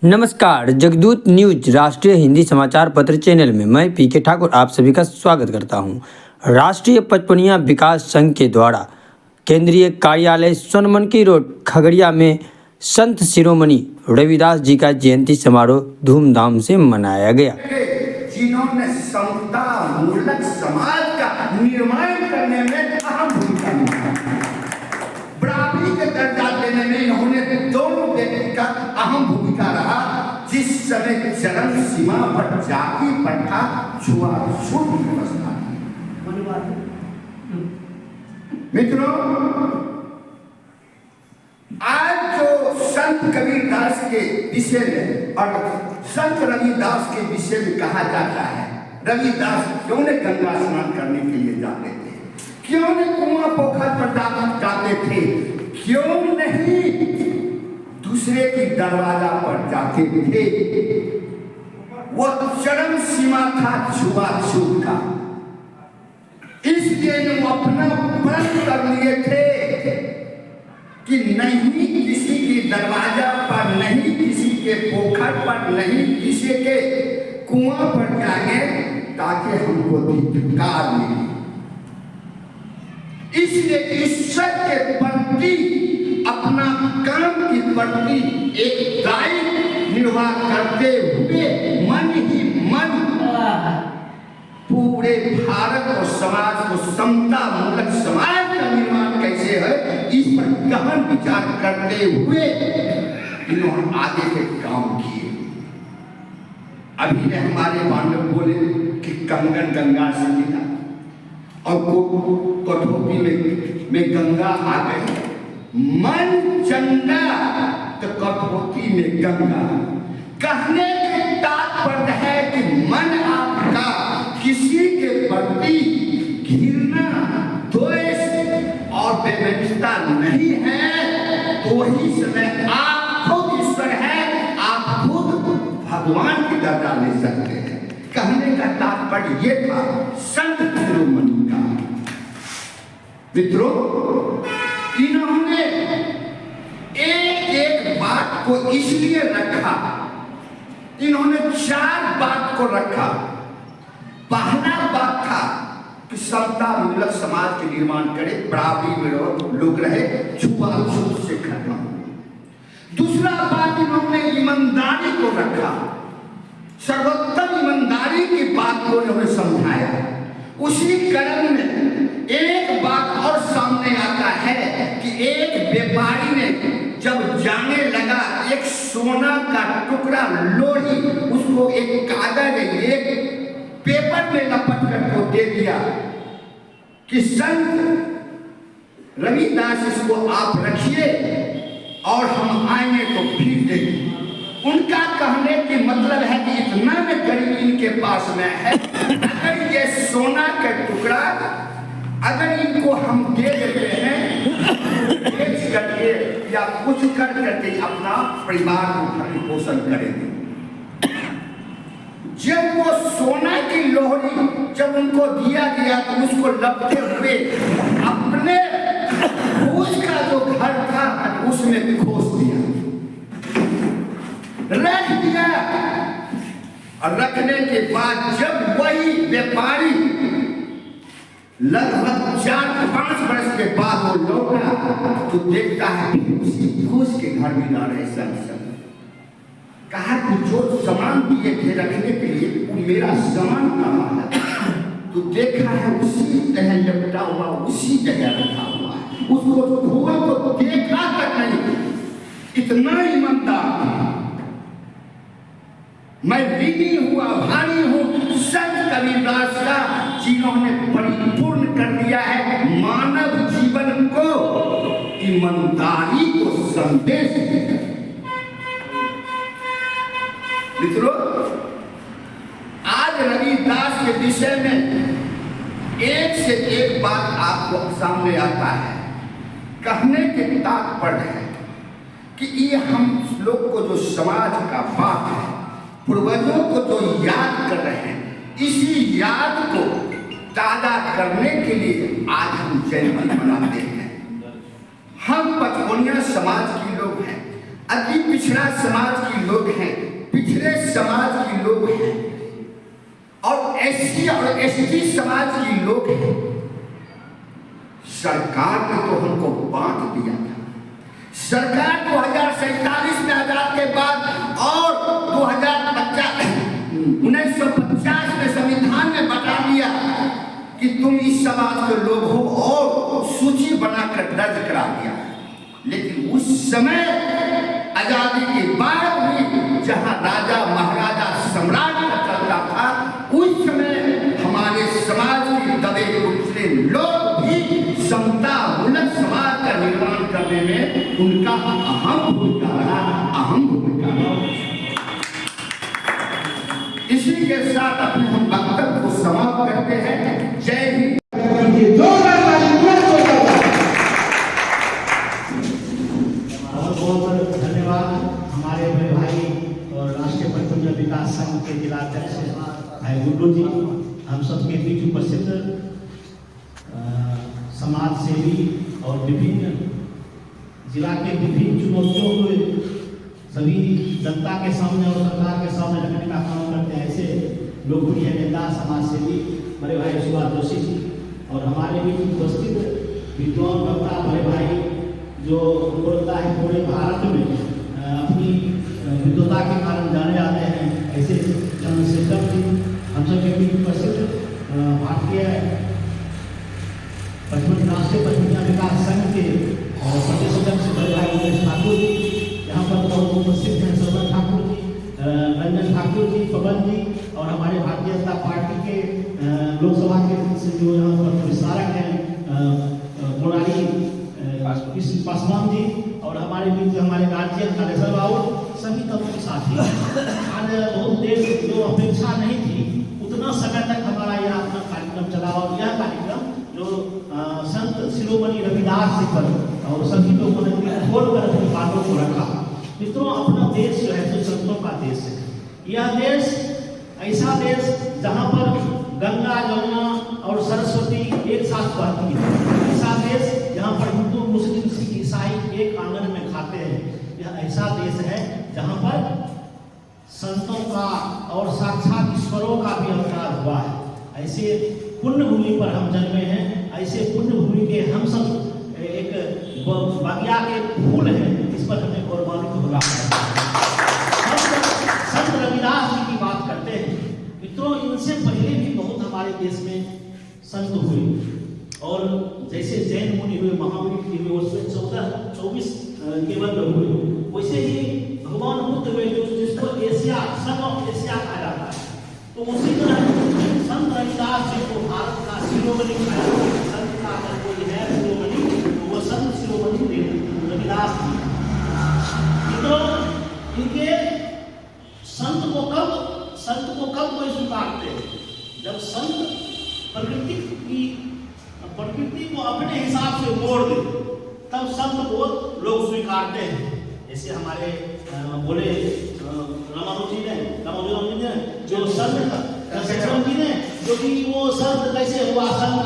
नमस्कार, जगदूत न्यूज राष्ट्रीय हिंदी समाचार पत्र चैनल में मैं पीके ठाकुर आप सभी का स्वागत करता हूं। राष्ट्रीय पचपनिया विकास संघ के द्वारा केंद्रीय कार्यालय सोनमनकी रोड खगड़िया में संत शिरोमणि रविदास जी का जयंती समारोह धूमधाम से मनाया गया। जिन्होंने समता मूलक समाज का निर्माण करने में अहम भूमिका निभाई, बराबरी का दर्जा देने में इन्होंने दोनों व्यक्ति का अहम भूमिका रहा। जिस समय चरम सीमा पर जाति प्रथा छुआछूत की व्यवस्था थी। मित्रों, आज जो संत कबीरदास के विषय में और संत रविदास के विषय में कहा जाता है, रविदास क्यों ने गंगा स्नान करने के लिए जाते थे, क्यों ने कुआं पोखर पर जाते थे, क्यों नहीं दूसरे की दरवाजा पर जाते थे। वो चरम सीमा था छुआछूत का, इसलिए वो अपना व्रत कर लिए थे कि नहीं किसी की दरवाजा पर, नहीं किसी के पोखर पर, नहीं किसी के कुआं पर जाएंगे ताकि हमको धिक्कार मिले। इसलिए ईश्वर के प्रति अपना काम के प्रति एक दायित्व निर्वाह करते हुए मन ही मन पूरे भारत और समाज को समता मूलक समाज का निर्माण कैसे है, इस पर गहन विचार करते हुए इन्होंने आगे के काम किए। अभी ने हमारे बांधव बोले कि कंगन गंगा से मिला और कठोती में गंगा आ गई। मन चंगा तो कठोती में गंगा। कहने के तात्पर्य है कि मन आपका किसी के प्रति घृणा, द्वेष और बेवजह नहीं है, तो ही समय आप खुद ईश्वर है, आप खुद भगवान की दर्जा ले सकते हैं। कहने का तात्पर्य ये था संत शिरोमणि का। मित्रों, इन्होंने एक एक बात को इसलिए रखा, इन्होंने 4 बात को रखा। पहला बात था कि समता मूलक समाज के निर्माण करे, बराबरी में लोग रहे, छुआछूत से खत्म। दूसरा बात इन्होंने ईमानदारी को रखा, सर्वोत्तम ईमानदारी की बात को इन्होंने समझाया। उसी क्रम में एक बात और सामने आता है कि एक व्यापारी ने जब जाने लगा एक सोना का टुकड़ा लोही, उसको एक कागज, एक पेपर में लपट कर को दे दिया कि संत रविदास इसको आप रखिए और हम आएंगे तो फिर देंगे। उनका कहने की मतलब है कि इतना में गरीबी इनके पास में है, अगर ये सोना का टुकड़ा अगर इनको हम दे देते हैं, बेच करके या कुछ कर करके अपना परिवार को भरण पोषण करेंगे। जब वो सोना की लोहड़ी जब उनको दिया गया तो उसको लपटे हुए अपने उसका जो घर था उसमें खोस दिया, रख दिया। और रखने के बाद जब वही व्यापारी लगभग 4-5 वर्ष के बाद वो लौटा तो देखता है उसी घूस के घर में ना रहे संग। कहा कि जो सामान दिए थे रखने के लिए वो मेरा सामान कहाँ है, तो देखा है उसी तरह लपटा हुआ उसी जगह रखा हुआ है, उसको धोए तो देखा तक नहीं। इतना ईमानदार मैं ऋणी हूँ, आभारी हूँ संत कबीरदास का, जिन्होंने परिपूर्ण कर दिया है मानव जीवन को ईमानदारी को संदेश दिया। मित्रों, आज रविदास के विषय में एक से एक बात आपको सामने आता है। कहने के तात्पर्य है कि ये हम लोग को जो समाज का बात है, पूर्वजों को जो याद कर रहे हैं, इसी याद को ताजा करने के लिए आज हम जयंती मनाते हैं। हम पचपनिया समाज के लोग हैं। अति पिछड़ा समाज के लोग हैं, पिछड़े समाज के लोग हैं और एससी और एसटी समाज के लोग हैं। सरकार ने तो हमको बांट दिया था। सरकार 2047 में आजाद के बाद और 1950 में संविधान में बता दिया कि तुम इस समाज के लोग हो और सूची बनाकर दर्ज करा दिया। लेकिन उस समय आजादी के बाद भी जहां राजा महाराजा सम्राट का चलता था, उस समय हमारे समाज के दबे कुचले लोग भी समता मूलक समाज का निर्माण करने में उनका अहम भूमिका रहा। इसी के साथ अपने हम वक्तव्य को समाप्त करते हैं। जय हिंद। हमारे बड़े भाई और राष्ट्रीय पटवनिया विकास संघ के जिला अध्यक्ष भाई गुड्डू जी, हम सबके बीच उपस्थित समाज सेवी और विभिन्न जिला के विभिन्न चुनौतियों को सभी जनता के सामने और सरकार के सामने रखने का काम करते हैं ऐसे लोकप्रिय नेता समाज सेवी बड़े भाई सुभाष जोशी जी, और हमारे बीच उपस्थित विद्वान वक्ता बड़े भाई जो उनको लगता है पूरे भारत में अपनी विद्वता के कारण जाने जाते हैं ऐसे चंद्रशेखर जी, हम सब के बीच उपस्थित भारतीय राष्ट्रीय पटवनिया विकास संघ के प्रदेश अध्यक्ष बड़े भाई उमेश ठाकुर जी, यहाँ पर बहुत उपस्थित हैं सरवन ठाकुर जी, रंजन ठाकुर जी, पवन जी, और हमारे भारतीय जनता पार्टी के लोकसभा के जो यहाँ पर विस्तारक हैं मुरारी कृष्ण पासवान जी, और हमारे बीच हमारे राज्य कालेश्वर बाबू, सभी तत्व साथी। आज बहुत देर जो अपेक्षा नहीं थी उतना समय तक हमारा यह अपना कार्यक्रम चला, और यह कार्यक्रम जो संत शिरोमणि रविदास जी पर और सभी लोगों ने खोलकर अपनी बातों को रखा। मित्रों, अपना देश जो है तो संतों का देश है। यह देश ऐसा देश जहाँ पर गंगा यमुना और सरस्वती एक साथ बहती है, ऐसा देश जहाँ पर हिंदू मुस्लिम सिख ईसाई एक आंगन में खाते हैं। यह ऐसा देश है जहाँ पर संतों का और साक्षात ईश्वरों का भी अवतार हुआ है। ऐसे पुण्य भूमि पर हम जन्मे हैं, ऐसे पुण्य भूमि के हम सब एक बगिया के फूल हैं, इस पर हमें गौरवान्वित होना है। संत रविदास जी की बात करते हैं। मित्रों, इनसे पहले भी बहुत हमारे देश में संत हुए, और जैसे जैन मुनि हुए, महावीर जी हुए, उसमें 14-24 केवल हुए, वैसे ही भगवान बुद्ध हुए जो जिसको एशिया सन ऑफ एशिया कहा जाता है। तो उसी तरह संत रविदास जी को भारत का शिरोमणि कहा जाता है। संत का अगर कोई है शिरोमणि तो वो संत शिरोमणि रविदास जी। मित्रों, इनके संत को कब कोई स्वीकारते हैं? जब संत प्रकृति को अपने हिसाब से मोड़ दे, तब संत को लोग स्वीकारते हैं। जैसे हमारे बोले रामानुजी ने जो संत जी ने जो कि वो संत कैसे हुआ, संत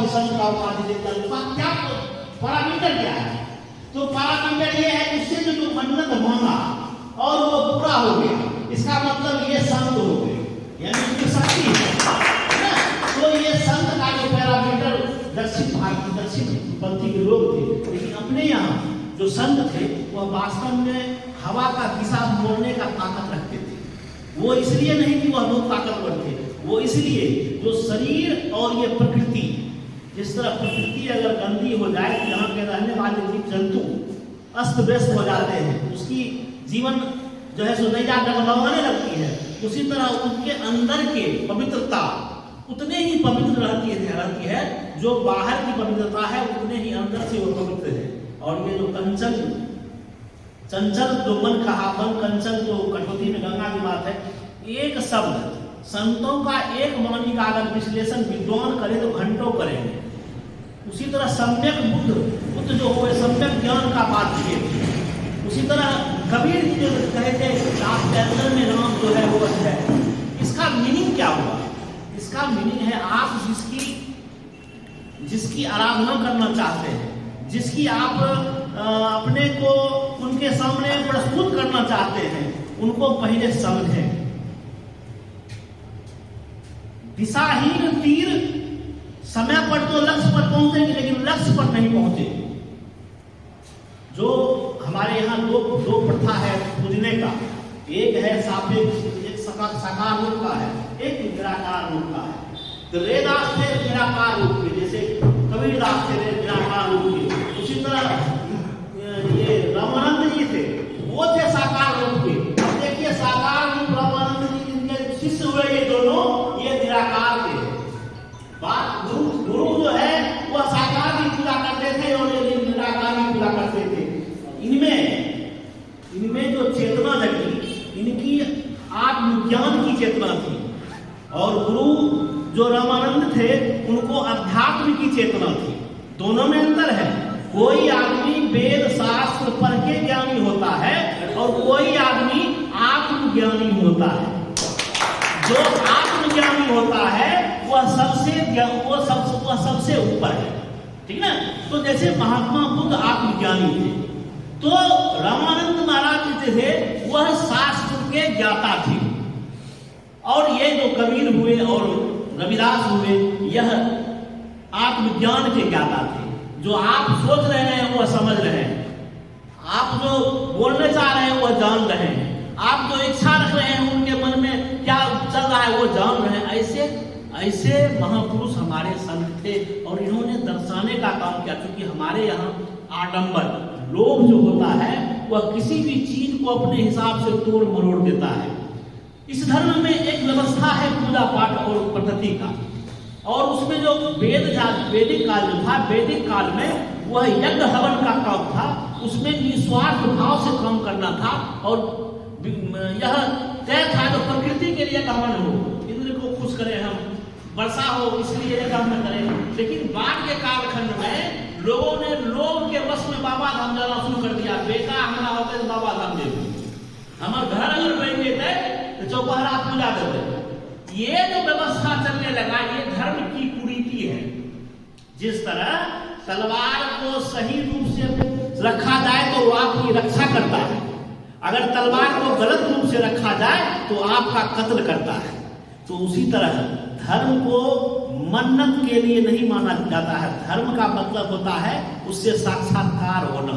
संत का उपाधि देता है, क्या पैरामीटर क्या है? तो पैरामीटर ये है उससे जो मन्नत मांगा और वो पूरा हो गया, इसका मतलब ये संत हो गए, यानी उसकी शक्ति है। तो ये संत का जो पैरामीटर दक्षिण पंथी के लोग थे, लेकिन अपने यहाँ जो संत थे वह वास्तव में हवा का दिशा मोड़ने का ताकत रखते थे। वो इसलिए नहीं कि वह लोग ताकतवर थे, वो इसलिए जो शरीर और ये प्रकृति, जिस तरह प्रकृति अगर गंदी हो जाए तो यहाँ के रहने वाले जीव जंतु अस्त व्यस्त हो जाते हैं, उसकी जीवन जो है सो नैया डगमगाने लगती है। उसी तरह उनके अंदर के पवित्रता उतने ही पवित्र रहती है जो बाहर की पवित्रता है, उतने ही अंदर से वो पवित्र है। और ये जो चंचल जो मन कहा, मन कंचन जो कठौती में गंगा की बात है, एक शब्द संतों का एक वाणी का अगर विश्लेषण विद्वान करे तो घंटों करेंगे। उसी तरह सम्यक बुद्ध जो हुए सम्यक ज्ञान का बात किए। उसी तरह कबीर जी जो कहे थे आप के अंदर में राम जो है वो है। इसका मीनिंग क्या हुआ? इसका मीनिंग है आप जिसकी आराधना करना चाहते हैं, जिसकी आप अपने को उनके सामने प्रस्तुत करना चाहते हैं उनको पहले समझें। दिशाहीन तीर समय पर तो लक्ष्य पर पहुंचेंगे लेकिन लक्ष्य पर नहीं पहुंचे। जो हमारे यहाँ दो प्रथा है पूजने का, एक है सापेक्ष, एक साकार रूप का है, एक निराकार रूप का है। तो रैदास थे निराकार रूप के, जैसे कबीरदास थे निराकार रूप के, उसी तरह ये रामानंद जी थे, वो थे साकार रूप के। अब देखिए साकार रूप रामानंद जी जिनके शिष्य हुए ये दोनों, ये निराकार थे। बात गुरु जो है वह साकार की पूजा करते थे और ये निराकार की पूजा करते थे। इनमें जो चेतना जगी, इनकी आत्मज्ञान की चेतना थी, और गुरु जो रामानंद थे उनको अध्यात्म की चेतना थी। दोनों में अंतर है। कोई आदमी वेद शास्त्र पढ़ के ज्ञानी होता है और कोई आदमी आत्मज्ञानी होता है। जो आत्मज्ञानी होता है वह सबसे ऊपर है, ठीक ना। तो जैसे महात्मा बुद्ध आत्मज्ञानी थे, तो रामानंद महाराज जी थे वह शास्त्र के ज्ञाता थे, और ये जो कबीर हुए और रविदास हुए यह आत्मज्ञान के ज्ञाता थे। जो आप सोच रहे हैं वह समझ रहे हैं, आप जो बोलने चाह रहे हैं वह जान रहे हैं, आप जो इच्छा रख रहे हैं उनके मन में क्या चल रहा है वो जान रहे हैं। ऐसे महापुरुष हमारे संत थे और इन्होंने दर्शाने का काम किया। क्योंकि हमारे यहाँ आडंबर, लोभ जो होता है वह किसी भी चीज को अपने हिसाब से तोड़ मरोड़ देता है। इस धर्म में एक व्यवस्था है पूजा पाठ और पद्धति का, और उसमें जो वैदिक काल जो था, वैदिक काल में वह यज्ञ हवन का काम था, उसमें निस्वार्थ भाव से काम करना था, और यह तय था जो प्रकृति के लिए हवन हो, इंद्र को खुश करें, हम वर्षा हो इसलिए यह काम करें। लेकिन बाद के कालखंड में लोगों ने लोभ के वश में बाबा धाम जाना शुरू कर दिया। बेटा हमारा होते तो बाबा धाम दे, हमारे घर अगर बन गए तो चौपहरा पूजा देते। ये जो व्यवस्था चलने लगा ये धर्म की कुरीति है। जिस तरह तलवार को सही रूप से रखा जाए तो वो आपकी रक्षा करता है, अगर तलवार को गलत रूप से रखा जाए तो आपका कत्ल करता है। तो उसी तरह धर्म को मन्नत के लिए नहीं माना जाता है। धर्म का मतलब होता है उससे साक्षात्कार होना।